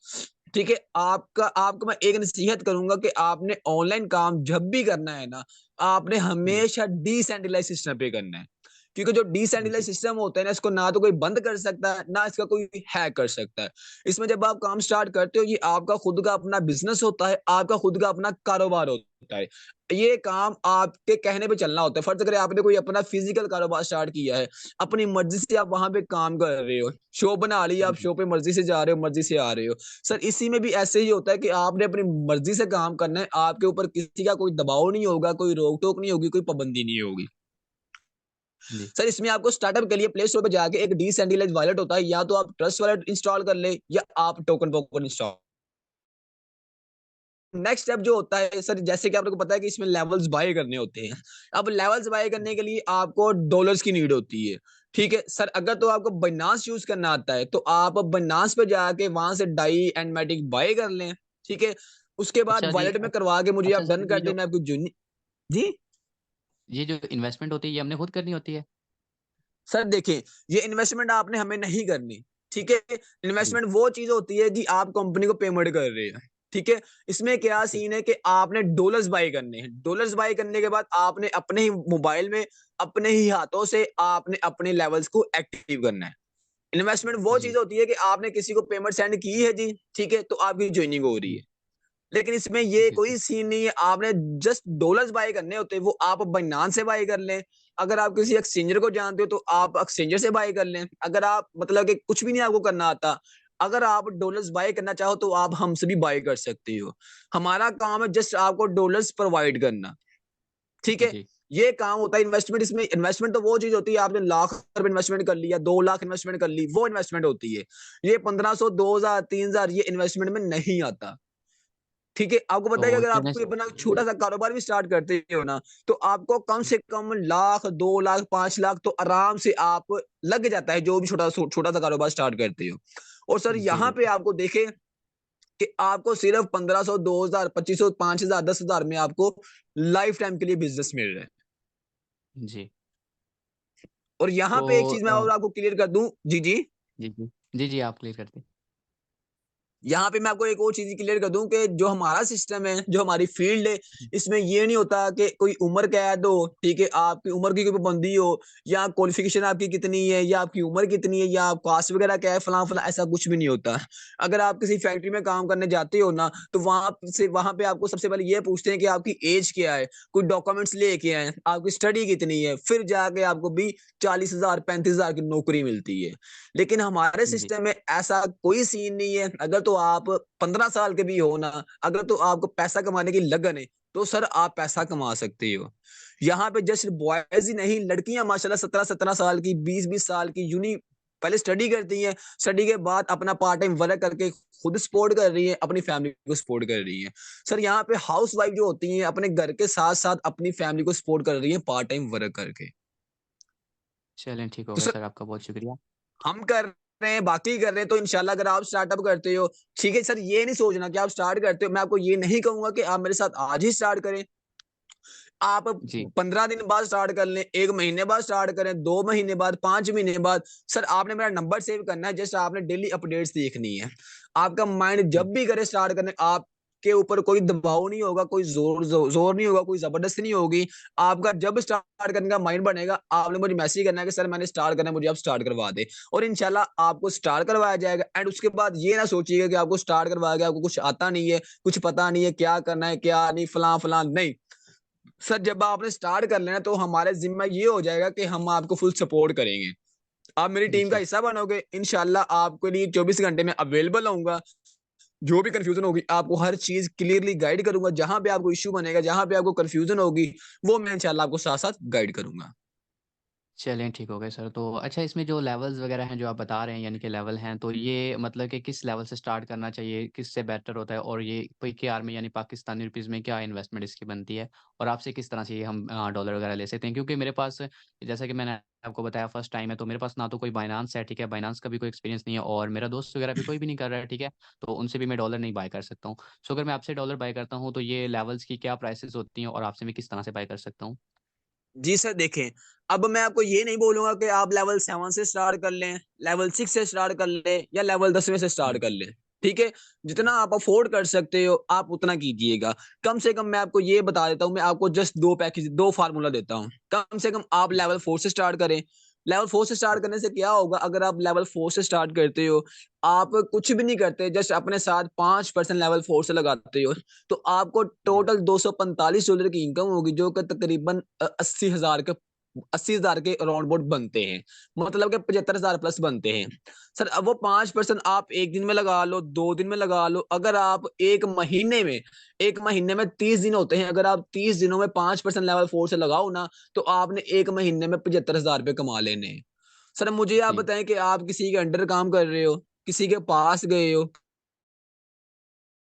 ठीक है? आपको मैं एक नसीहत करूँगा कि आपने ऑनलाइन काम जब भी करना है ना, आपने जी, हमेशा डिसेंट्रलाइज़ सिस्टम पे करना है। क्योंकि जो डिसेंट्रलाइज़ जी, सिस्टम होता है ना, इसको ना तो कोई बंद कर सकता है, ना इसका कोई हैक कर सकता है। इसमें जब आप काम स्टार्ट करते हो, ये आपका खुद का अपना बिज़नेस होता है, आपका खुद का अपना कारोबार होता है। ये काम आपके कहने पे चलना होता है। फ़र्ज़ करें आपने कोई अपना फ़िज़िकल कारोबार स्टार्ट किया है, अपनी मर्ज़ी से आप वहाँ पे काम कर रहे हो, शॉप बना ली, आप जी, शॉप पे मर्ज़ी से जा रहे हो, मर्ज़ी से आ रहे हो। सर इसी में भी ऐसे ही होता है कि आपने अपनी मर्ज़ी से काम करना है, आपके ऊपर किसी का कोई दबाव नहीं होगा, कोई रोक-टोक नहीं होगी, कोई पाबंदी नहीं होगी। जी, सर इसमें आपको स्टार्टअप के लिए प्ले स्टोर पे जाके एक डिसेंट्रलाइज्ड वॉलेट होता है, या तो आप ट्रस्ट वॉलेट इंस्टॉल कर लें या आप token pocket install. Next step जो होता है सर, जैसे कि आप लोगों को पता है कि इसमें लेवल्स बाय करने होते हैं। अब लेवल्स बाय करने के लिए आपको डॉलर्स की नीड होती है। ठीक है? सर अगर तो आपको बाइनेंस यूज़ करना आता है, तो आप बाइनेंस पे जाके वहाँ से डाई एंड मैटिक बाय कर लें। ठीक है? उसके बाद अच्छा जी, वॉलेट में करवा के मुझे आप अच्छा डन सर कर दें, मैं आपको जी? ये जो इन्वेस्टमेंट होती है, ये हमने खुद करनी होती है? सर देखिए, ये इन्वेस्टमेंट आपने हमें नहीं करनी, ठीक है? जी, इन्वेस्टमेंट वो चीज़ होती है जी, आप कंपनी को पेमेंट कर रहे हैं, ठीक है? इसमें क्या जी, सीन है कि आपने डॉलर्स बाय करने हैं। डॉलर्स बाय करने के बाद आपने अपने ही मोबाइल में, अपने ही हाथों से आपने अपने लेवल्स को एक्टिव करना है। इन्वेस्टमेंट वो जी, चीज़ होती है कि आपने किसी को पेमेंट सेंड की है जी, ठीक है? तो आपकी जॉइनिंग हो रही जी, है। लेकिन इसमें ये जी, कोई सीन नहीं है, आपने जस्ट डॉलर्स बाय करने होते हैं, वो आप बाइनेंस से बाय कर लें। अगर आप किसी एक्सचेंजर को जानते हो, तो आप एक्सचेंजर से बाय कर लें। अगर आप मतलब कि कुछ भी नहीं आपको करना आता, अगर आप डॉलर्स बाय करना चाहो, तो आप हमसे भी बाय कर सकते हो। हमारा काम है जस्ट आपको डॉलर्स प्रोवाइड करना, ठीक है? जी, ये काम होता है इन्वेस्टमेंट। इसमें इन्वेस्टमेंट तो वो चीज़ होती है, आपने लाख रुपए इन्वेस्टमेंट कर लिया, 2 लाख इन्वेस्टमेंट कर ली, वो इन्वेस्टमेंट होती है। ये 1500, 2000, 3000 ये इन्वेस्टमेंट में नहीं आता। ठीक है? आपको पता है कि तो अगर आप ट्रेनर्स कोई अपना छोटा-सा कारोबार भी स्टार्ट करते हो ना, तो आपको कम से कम लाख, 2 लाख, 5 लाख तो आराम से आप लग जाता है, जो भी छोटा-सा कारोबार स्टार्ट करते हो। और सर जी, यहाँ पे बिल्कुल। आपको देखें कि आपको सिर्फ 1500, 2000, 2500, 5000, 10,000 में आपको लाइफ टाइम के लिए बिज़नेस मिल रहा है। जी, और यहाँ तो पे एक चीज़ मैं और आपको क्लियर कर दूँ। जी, जी। जी, जी। जी, जी, आप क्लियर करते हैं। यहाँ पे मैं आपको एक और चीज़ क्लियर कर दूँ कि जो हमारा सिस्टम है, जो हमारी फ़ील्ड है, इसमें ये नहीं होता कि कोई उम्र कैद हो, ठीक है? आपकी उम्र की कोई पाबंदी हो, या क्वालिफ़िकेशन आपकी कितनी है, या आपकी उम्र कितनी है, या आप कास्ट वगैरह क्या है, फलाँ-फलाँ, ऐसा कुछ भी नहीं होता। अगर आप किसी फैक्ट्री में काम करने जाते हो ना, तो वहाँ पे आपको सबसे पहले ये पूछते हैं कि आपकी ऐज क्या है? कोई डॉक्यूमेंट्स लेके आएँ, आपकी स्टडी कितनी है? फिर जाके आपको भी 40,000, 35,000 की नौकरी मिलती है। लेकिन हमारे जी, सिस्टम में ऐसा कोई सीन नहीं है। अगर तो आप 15 साल के भी हो ना, अगर तो आपको पैसा कमाने की लगन है, तो सर आप पैसा कमा सकते हो। यहाँ पे जस्ट बॉयज़ ही नहीं, लड़कियाँ माशाल्लाह 17-17 साल की, 20-20 साल की पहले स्टडी करती हैं, स्टडी के बाद अपना पार्ट टाइम वर्क करके खुद सपोर्ट कर रही हैं, अपनी फैमिली को सपोर्ट कर रही हैं। सर यहाँ पे हाउस वाइफ जो होती हैं अपने घर के साथ-साथ अपनी फैमिली को सपोर्ट कर रही हैं पार्ट टाइम वर्क करके। चलें ठीक हो तो गया सर सर, आपका बहुत शुक्रिया। हम कर रहे हैं, बाकी कर रहे हैं, तो इंशाल्लाह अगर आप स्टार्टअप करते हो, ठीक है सर, ये नहीं सोचना कि आप स्टार्ट करते हो, मैं आपको ये नहीं कहूँगा कि आप मेरे साथ आज ही स्टार्ट करें। आप जी, 15 दिन बाद स्टार्ट कर लें, 1 महीने बाद स्टार्ट करें, 2 महीने बाद, 5 महीने बाद। सर आपने मेरा नंबर सेव करना है, जस्ट आपने डेली अपडेट्स देखनी है। आपका माइंड जी, जब भी करे स्टार्ट करने, आपके ऊपर कोई दबाव नहीं होगा, कोई ज़ोर नहीं होगा, कोई ज़बरदस्ती नहीं होगी। आपका जब स्टार्ट करने का माइंड बनेगा, आपने मुझे मैसेज करना है कि सर मैंने स्टार्ट करना है, मुझे आप स्टार्ट करवा दें, और इंशाल्लाह आपको स्टार्ट करवाया जाएगा। एंड उसके बाद ये ना सोचिएगा कि आपको स्टार्ट करवाया गया, आपको कुछ आता नहीं है, कुछ पता नहीं है, क्या करना है, क्या नहीं, फलां-फलां, नहीं। सर जब आपने स्टार्ट कर लेना तो हमारे ज़िम्मा ये हो जाएगा कि हम आपको फुल सपोर्ट करेंगे। आप मेरी टीम का जी। हिस्सा बनोगे, इंशाल्लाह आपके लिए 24 घंटे में अवेलेबल रहूँगा। जो भी कन्फ्यूज़न होगी, आपको हर चीज़ क्लियरली गाइड करूँगा। जहाँ पे आपको इश्यू बनेगा, जहाँ पे आपको कन्फ्यूज़न होगी, वो मैं इंशाल्लाह आपको साथ-साथ गाइड करूँगा। चलें ठीक हो गए सर। तो अच्छा, इसमें जो लेवल्स वगैरह हैं जो आप बता रहे हैं, यानी कि लेवल हैं, तो ये मतलब कि किस लेवल से स्टार्ट करना चाहिए? किससे बेटर होता है? और ये पीकेआर में यानी पाकिस्तानी रुपीज़ में क्या इन्वेस्टमेंट इसकी बनती है? और आपसे किस तरह से ये हम डॉलर वगैरह ले सकते हैं? क्योंकि मेरे पास, जैसा कि मैंने आपको बताया, फर्स्ट टाइम है, तो मेरे पास ना तो कोई बायनांस है, ठीक है? बायनांस का भी कोई एक्सपीरियंस नहीं है, और मेरा दोस्त वगैरह भी कोई भी नहीं कर रहा है, ठीक है? तो उनसे भी मैं डॉलर नहीं बाय कर सकता हूँ। सो अगर मैं आपसे डॉलर बाय करता हूँ, तो ये लेवल्स की क्या प्राइसेज़ होती हैं, और आपसे मैं किस तरह से बाय कर सकता हूँ? जी सर, देखें, अब मैं आपको ये नहीं बोलूँगा कि आप लेवल 7 से स्टार्ट कर लें, लेवल 6 से स्टार्ट कर लें या लेवल 10वें से हुँ, स्टार्ट कर लें, ठीक है? जितना आप अफ़ोर्ड कर सकते हो, आप उतना कीजिएगा। कम से कम मैं आपको ये बता देता हूँ, मैं आपको जस्ट 2 फ़ॉर्मूला देता हूँ। कम से कम आप जी, लेवल 4 से स्टार्ट करें। लेवल 4 से स्टार्ट करने से क्या होगा, अगर आप लेवल 4 से स्टार्ट करते हो, आप कुछ भी नहीं करते, जस्ट अपने साथ 5% लेवल 4 से लगाते हो, तो आपको जी, टोटल $245 की इनकम होगी, जो कि तकरीबन 80,000 के राउंड अबाउट बनते हैं। मतलब कि 75,000 प्लस बनते हैं। सर अब वो 5% आप 1 दिन में लगा लो, 2 दिन में लगा लो, अगर आप 1 महीने में 30 दिन होते हैं, अगर आप 30 दिनों में 5% लेवल 4 से लगाओ ना, तो आपने 1 महीने में 75,000 रुपए कमा लेने हैं। सर मुझे आप जी, बताएँ कि आप किसी के अंडर काम कर रहे हो, किसी के पास गए हो,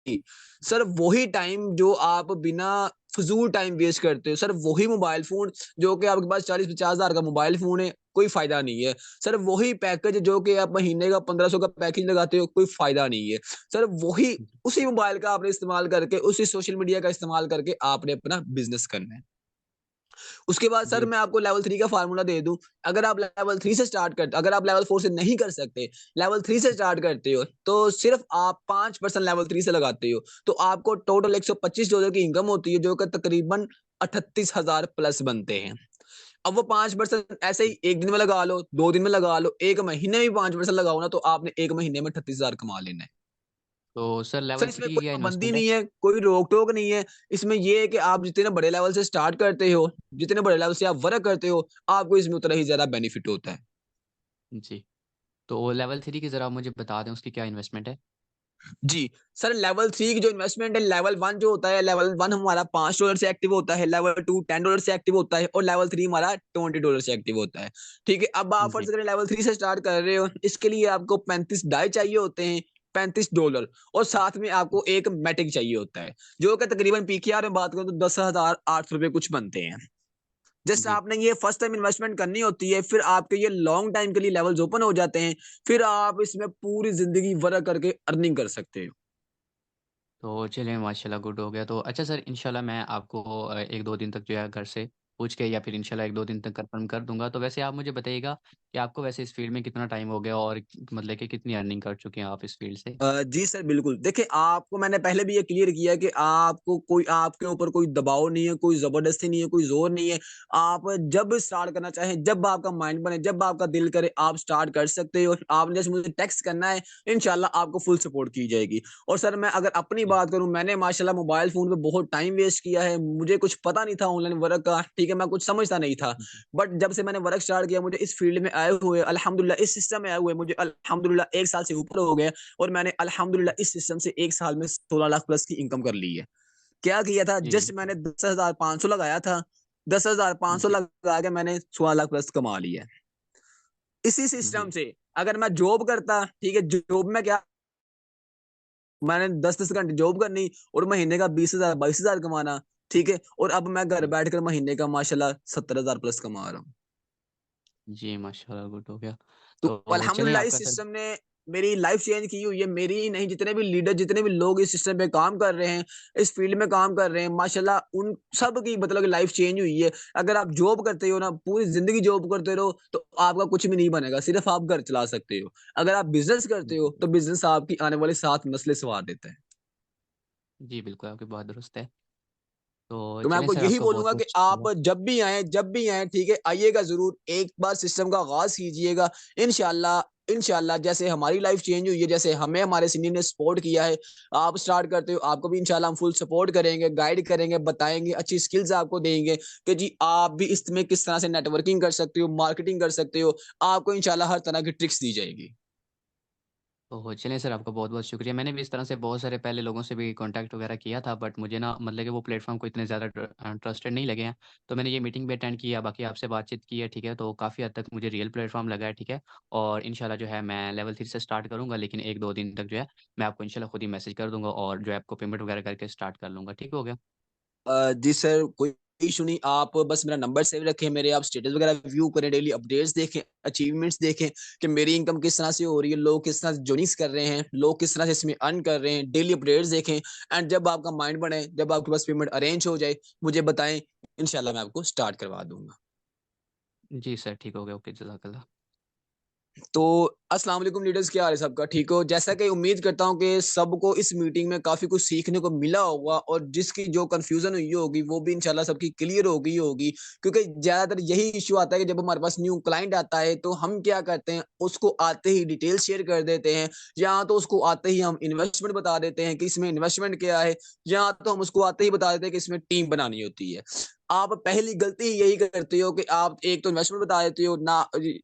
जी। सर वही टाइम जो आप बिना फ़िज़ूल टाइम वेस्ट करते हो, सर वही मोबाइल फ़ोन जो कि आपके पास 40-50 हज़ार का मोबाइल फ़ोन है, कोई फ़ायदा नहीं है। सर वही पैकेज जो कि आप महीने का 1500 का पैकेज लगाते हो, कोई फ़ायदा नहीं है। सर वही उसी मोबाइल का आपने इस्तेमाल करके, उसी सोशल मीडिया का इस्तेमाल करके आपने अपना बिज़नेस करना है। उसके बाद सर जी, मैं आपको लेवल 3 का फ़ॉर्मूला दे दूँ, अगर आप लेवल 4 से नहीं कर सकते, लेवल 3 से स्टार्ट करते हो, तो सिर्फ़ आप 5% लेवल 3 से लगाते हो, तो आपको टोटल $125 की इनकम होती है, जो कि तकरीबन 38,000 प्लस बनते हैं। अब वो 5% ऐसे ही 1 दिन में लगा लो, 2 दिन में लगा लो, 1 महीने में भी 5% लगाओ ना, तो आपने 1 महीने में 38,000 कमा लेना है। तो सर सर लेवल इसमें 3 की कोई क्या पाबंदी इन्वेस्टमेंट है? नहीं है, कोई रोक-टोक नहीं है। इसमें ये है कि आप जितने बड़े लेवल से स्टार्ट करते हो, जितने बड़े लेवल से आप वर्क करते हो, आपको इसमें उतना ही ज़्यादा बेनिफिट होता है। जी, तो लेवल 3 की ज़रा मुझे बता दें, उसकी क्या इन्वेस्टमेंट है? जी, सर लेवल 3 की जो इन्वेस्टमेंट है, लेवल 1 जो होता है, लेवल 1 हमारा $5 से एक्टिव होता है, लेवल 2 $10 से एक्टिव होता है और लेवल 3 हमारा $20 से एक्टिव होता है। ठीक है, अब आप जी, फर्ज़ करें लेवल 3 से स्टार्ट कर रहे हो, इसके लिए आपको 35 डाई चाहिए होते हैं, $35 और साथ में आपको एक मैटिक चाहिए होता है, जो कि तकरीबन पीकेआर में बात करूँ तो ₹10,800 कुछ बनते हैं। जस्ट जी। आपने ये फर्स्ट टाइम इन्वेस्टमेंट करनी होती है, फिर आपके ये लॉन्ग टाइम के लिए लेवल्स ओपन हो जाते हैं, फिर आप इसमें पूरी ज़िंदगी वर्क करके अर्निंग कर सकते हो। तो चलिए, माशाल्लाह गुड हो गया। तो अच्छा सर, इंशाल्लाह मैं आपको 1-2 दिन तक जो है घर से पूछ के, या फिर इंशाल्लाह 1-2 दिन तक कन्फर्म कर दूँगा। तो वैसे आप मुझे बताइएगा कि आपको वैसे इस फ़ील्ड में कितना टाइम हो गया, और मतलब कि कितनी अर्निंग कर चुके हैं आप इस फ़ील्ड से? जी सर, बिल्कुल। देखिए, आपको मैंने पहले भी ये क्लियर किया कि आपको कोई आपके ऊपर कोई दबाव नहीं है, कोई ज़बरदस्ती नहीं है, कोई ज़ोर नहीं है। आप जब स्टार्ट करना चाहें, जब आपका माइंड बने, जब आपका दिल करे, आप स्टार्ट कर सकते हो। आपने जैसे मुझे टेक्स्ट करना है, इंशाल्लाह आपको फुल सपोर्ट की जाएगी। और सर मैं अगर अपनी जी, बात करूँ, मैंने माशाल्लाह मोबाइल फ़ोन पे बहुत टाइम वेस्ट किया है। मुझे कुछ पता नहीं था ऑनलाइन वर्क का, ठीक है? मैं कुछ समझता नहीं था। जी, बट जब से मैंने वर्क स्टार्ट किया, मुझे इस फ़ील्ड में आए हुए अल्हम्दुलिल्लाह इस सिस्टम में आए हुए मुझे अल्हम्दुलिल्लाह 1 साल से ऊपर हो गए। और मैंने अल्हम्दुलिल्लाह इस सिस्टम से 1 साल में 16 लाख प्लस की इनकम कर ली है। क्या किया था जी, जस्ट मैंने 10,500 लगाया था, 10,500 जी, लगा के मैंने 16 लाख प्लस कमा लिया है। इसी सिस्टम जी, से अगर मैं जॉब करता, ठीक है, जॉब में क्या, मैंने 10-10 घंटे जॉब करनी और महीने का 20,000 22,000 कमाना, ठीक है, और अब मैं घर जी। बैठकर महीने का माशाल्लाह 70,000 प्लस कमा रहा हूँ। जी, माशाल्लाह गुड हो गया। तो तो चलिए अल्हम्दुलिल्लाह इस आपका सर सिस्टम ने मेरी लाइफ चेंज की हुई है, मेरी ही नहीं, जितने भी लीडर, जितने भी लोग इस सिस्टम पे काम कर रहे हैं, इस फील्ड में काम कर रहे हैं, माशाल्लाह उन सब की मतलब लाइफ चेंज हुई है। अगर आप जॉब करते हो ना, पूरी ज़िंदगी जॉब करते रहो, तो आपका कुछ भी नहीं बनेगा, सिर्फ़ आप घर चला सकते हो। अगर आप बिज़नेस करते हो, तो बिज़नेस आपकी आने वाली 7 नस्लें सँवार देता है। जी, बिल्कुल आपकी बात दुरुस्त है। तो तो मैं चलिए आपको सर यही आपका बोलूँगा कि बहुत-बहुत आप शुक्रिया। जब भी आएँ, ठीक है, आइएगा ज़रूर, एक बार सिस्टम का आगाज़ कीजिएगा। इंशाअल्लाह इंशाअल्लाह जैसे हमारी लाइफ़ चेंज हुई है, जैसे हमें हमारे सीनियर ने सपोर्ट किया है, आप स्टार्ट करते हो, आपको भी इंशाअल्लाह हम फुल सपोर्ट करेंगे, गाइड करेंगे, बताएँगे, अच्छी स्किल्स आपको देंगे कि जी आप भी इसमें किस तरह से नेटवर्किंग कर सकते हो, मार्केटिंग कर सकते हो। आपको इंशाअल्लाह हर तरह की ट्रिक्स दी जाएगी। ओह! चलिए सर आपका बहुत-बहुत शुक्रिया। मैंने भी इस तरह से बहुत सारे पहले लोगों से भी कॉन्टैक्ट वगैरह किया था बट मुझे ना मतलब कि वो प्लेटफ़ॉर्म को इतने ज़्यादा ट्रस्टेड नहीं लगे हैं। तो मैंने ये मीटिंग भी अटेंड किया, बाकी आपसे बातचीत की है, ठीक है? तो काफ़ी हद तक मुझे रियल प्लेटफ़ॉर्म लगा है, ठीक है? और इंशाल्लाह जो है मैं लेवल 3 से स्टार्ट करूँगा लेकिन 1-2 दिन तक जो है मैं आपको इंशाल्लाह खुद ही मैसेज कर दूँगा और जो है आपको पेमेंट वगैरह करके स्टार्ट कर लूँगा। ठीक हो गया? जी सर, कोई इश्यू नहीं, आप बस मेरा नंबर सेव रखें, मेरे आप स्टेटस वगैरह व्यू करें, डेली अपडेट्स देखें, अचीवमेंट्स देखें कि मेरी इनकम किस तरह से हो रही है, लोग किस तरह से जॉइनिंग्स कर रहे हैं, लोग किस तरह से इसमें अर्न कर रहे हैं, डेली अपडेट्स देखें एंड जब आपका माइंड बने, जब आपके पास पेमेंट अरेंज हो जाए, मुझे बताएँ, इंशाल्लाह मैं आपको स्टार्ट करवा दूँगा। जी सर, ठीक हो गया। ओके, जज़ाकल्लाह। तो अस्सलाम वालेकुम लीडर्स, क्या हाल है सबका? ठीक हो? जैसा कि उम्मीद करता हूँ कि सबको इस मीटिंग में काफ़ी कुछ सीखने को मिला होगा और जिसकी जो कन्फ्यूज़न हुई होगी वो भी इंशाल्लाह सबकी क्लियर हो गई होगी। क्योंकि ज़्यादातर यही इश्यू आता है कि जब हमारे पास न्यू क्लाइंट आता है तो हम क्या करते हैं, उसको आते ही डिटेल शेयर कर देते हैं, या तो उसको आते ही हम इन्वेस्टमेंट बता देते हैं कि इसमें इन्वेस्टमेंट क्या है, या तो हम उसको आते ही बता देते हैं कि इसमें टीम बनानी होती है। आप पहली गलती यही करते हो कि आप एक तो इन्वेस्टमेंट बता देते हो ना,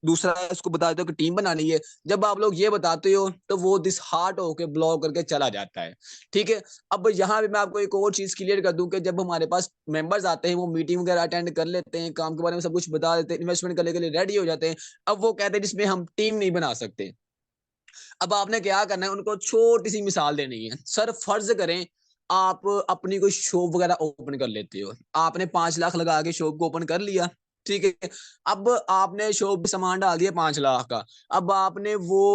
दूसरा उसको बता देते हो कि टीम बनानी है। जब आप लोग ये बताते हो तो वो डिसहार्ट होके ब्लॉक करके चला जाता है। ठीक है? अब यहाँ पे मैं आपको एक और चीज़ क्लियर कर दूँ कि जब हमारे पास मेंबर्स आते हैं, वो मीटिंग वगैरह अटेंड कर लेते हैं, काम के बारे में सब कुछ बता देते हैं, इन्वेस्टमेंट करने के लिए रेडी हो जाते हैं। अब वो कहते हैं जिसमें हम टीम नहीं बना सकते। अब आपने क्या करना है, उनको छोटी-सी मिसाल देनी है। सर फ़र्ज़ करें आप अपनी कोई शॉप वग़ैरह ओपन कर लेते हो। आपने 5 लाख लगा के शॉप को ओपन कर लिया, ठीक है? अब आपने शॉप में सामान डाल दिया 5 लाख का। अब आपने वो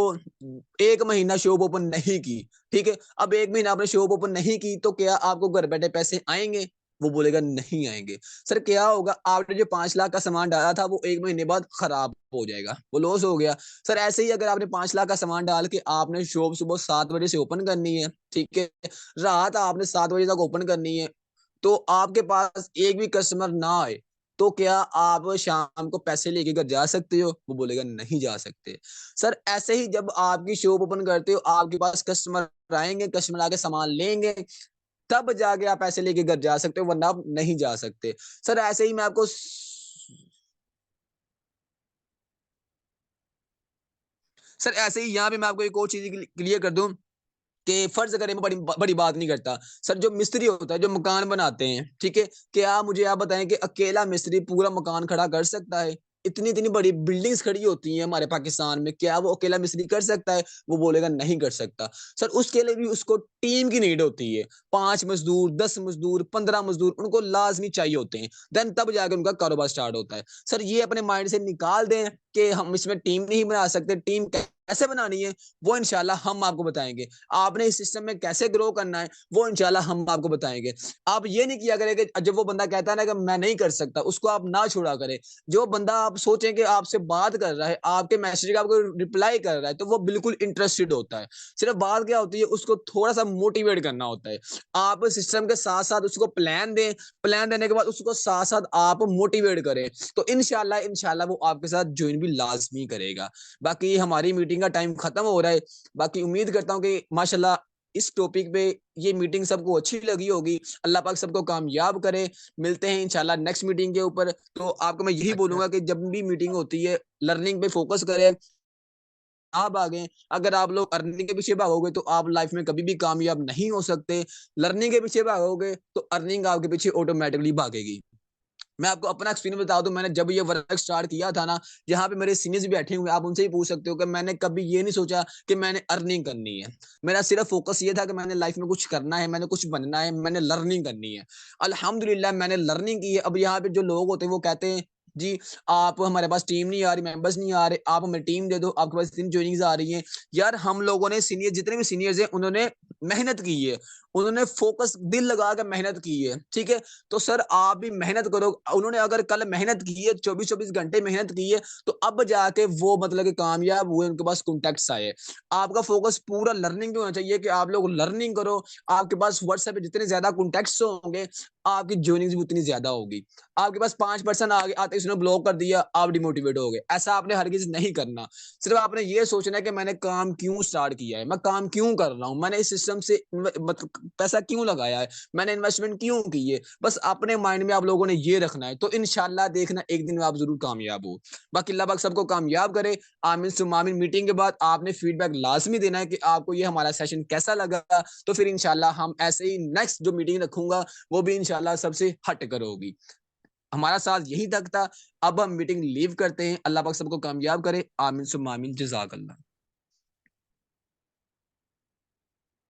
1 महीना शॉप ओपन नहीं की, ठीक है? अब 1 महीना आपने शॉप ओपन नहीं की तो क्या आपको घर बैठे पैसे आएँगे? वो बोलेगा नहीं आएँगे। सर क्या होगा, आपने जो 5 लाख का सामान डाला था वो 1 महीने बाद खराब हो जाएगा, वो लॉस हो गया। सर ऐसे ही अगर आपने 5 लाख का सामान डाल के आपने शॉप सुबह 7 बजे से ओपन करनी है, ठीक है? रात आपने 7 बजे तक ओपन करनी है, तो आपके पास एक भी कस्टमर ना आए, तो क्या आप शाम को पैसे लेके घर जा सकते हो? वो बोलेगा नहीं जा सकते। सर ऐसे ही जब आपकी शॉप ओपन करते हो, आपके पास कस्टमर आएँगे, कस्टमर आके सामान लेंगे, तब जाके आप पैसे लेके घर जा सकते हो, वरना आप नहीं जा सकते। सर ऐसे ही मैं आपको सर ऐसे ही यहाँ पे मैं आपको एक और चीज़ क्लियर कर दूँ कि फ़र्ज़ करें, मैं बड़ी बड़ी बात नहीं करता। सर जो मिस्त्री होता है, जो मकान बनाते हैं, ठीक है? क्या मुझे आप बताएँ कि अकेला मिस्त्री पूरा मकान खड़ा कर सकता है? इतनी-इतनी बड़ी बिल्डिंग्स खड़ी होती हैं हमारे पाकिस्तान में, क्या वो अकेला मिस्त्री कर सकता है? वो बोलेगा नहीं कर सकता। सर उसके लिए भी उसको टीम की नीड होती है। 5 मज़दूर, 10 मज़दूर, 15 मज़दूर उनको लाज़मी चाहिए होते हैं। देन तब जाके उनका कारोबार स्टार्ट होता है। सर ये अपने माइंड से निकाल दें कि हम इसमें टीम नहीं बना सकते, टीम कैसे बनानी है, वो इंशाल्लाह हम आपको बताएँगे। आपने इस सिस्टम में कैसे ग्रो करना है, वो इंशाल्लाह हम आपको बताएँगे। आप ये नहीं किया करें कि जब वो बंदा कहता है ना कि मैं नहीं कर सकता, उसको आप ना छोड़ा करें। जो बंदा आप सोचें कि आपसे बात कर रहा है, आपके मैसेज का आपको रिप्लाई कर रहा है, तो वो बिल्कुल इंटरेस्टेड होता है। सिर्फ बात क्या होती है, उसको थोड़ा-सा मोटिवेट करना होता है। आप सिस्टम के साथ-साथ उसको प्लान दें, प्लान देने के बाद उसको साथ-साथ आप मोटिवेट करें, तो इंशाल्लाह इंशाल्लाह वो आपके साथ जॉइन भी लाज़मी करेगा। बाकी हमारी मीटिंग का टाइम खत्म हो रहा है। बाकी उम्मीद करता हूँ कि माशाल्लाह इस टॉपिक पे ये मीटिंग सबको अच्छी लगी होगी। अल्लाह पाक सबको कामयाब करे। मिलते हैं इंशाल्लाह नेक्स्ट मीटिंग के ऊपर। तो आपको मैं यही अच्छा। बोलूँगा कि जब भी मीटिंग होती है, लर्निंग पे फोकस करें। आप भागें, अगर आप लोग अर्निंग के पीछे भागोगे तो आप लाइफ में कभी भी कामयाब नहीं हो सकते। लर्निंग के पीछे भागोगे तो अर्निंग आपके पीछे ऑटोमैटिकली भागेगी। मैं आपको अपना एक्सपीरियंस बता दूं, मैंने जब ये वर्क स्टार्ट किया था ना, यहाँ पे मेरे सीनियर्स भी बैठे हुए, आप उनसे ही पूछ सकते हो कि मैंने कभी ये नहीं सोचा कि मैंने अर्निंग करनी है। मेरा सिर्फ फोकस ये था कि मैंने लाइफ में कुछ करना है, मैंने कुछ बनना है, मैंने लर्निंग करनी है। अल्हम्दुलिल्लाह मैंने लर्निंग की है। अब यहाँ पे जो लोग होते हैं वो कहते हैं जी आप हमारे पास टीम नहीं आ रही, मेंबर्स नहीं आ रहे, आप हमें टीम दे दो, आपके पास इतनी ज्वाइनिंग्स आ रही हैं। यार हम लोगों ने सीनियर, जितने भी सीनियर्स हैं उन्होंने मेहनत की है, उन्होंने फोकस दिल लगा कर मेहनत की है, ठीक है। तो सर आप भी मेहनत करो। उन्होंने अगर कल मेहनत की है, 24-24 घंटे मेहनत की है, तो अब जाके वो मतलब कि कामयाब हुए, उनके पास कॉन्टेक्ट्स आए। आपका फोकस पूरा लर्निंग पे होना चाहिए कि आप लोग लर्निंग करो। आपके पास व्हाट्सएप पे जितने ज्यादा कॉन्टेक्ट्स होंगे, आपकी ज्वाइनिंग भी उतनी ज्यादा होगी। आपके पास 5 पर्सन आगे आते उसने ब्लॉक कर दिया, आप डिमोटिवेट हो गए। ऐसा आपने हरगिज नहीं करना। सिर्फ आपने ये सोचना है कि मैंने काम क्यों स्टार्ट किया है, मैं काम क्यों कर रहा हूँ, मैंने इस सिस्टम से मतलब पैसा क्यों लगाया है, मैंने इन्वेस्टमेंट क्यों की है। बस अपने माइंड में आप लोगों ने ये रखना है, तो इंशाल्लाह देखना एक दिन में आप जरूर कामयाब हो। बाकी अल्लाह पाक सबको कामयाब करे। आमीन सुम्मा आमीन। मीटिंग के बाद आपने फीडबैक लाजमी देना है कि आपको ये हमारा सेशन कैसा लगा। तो फिर इंशाल्लाह हम ऐसे ही नेक्स्ट जो मीटिंग रखूंगा वो भी इंशाल्लाह सबसे हट कर होगी। हमारा साथ यही तक था। अब हम मीटिंग लीव करते हैं। अल्लाह पाक सबको कामयाब करे। आमीन सुम्मा आमीन। जज़ाकल्लाह।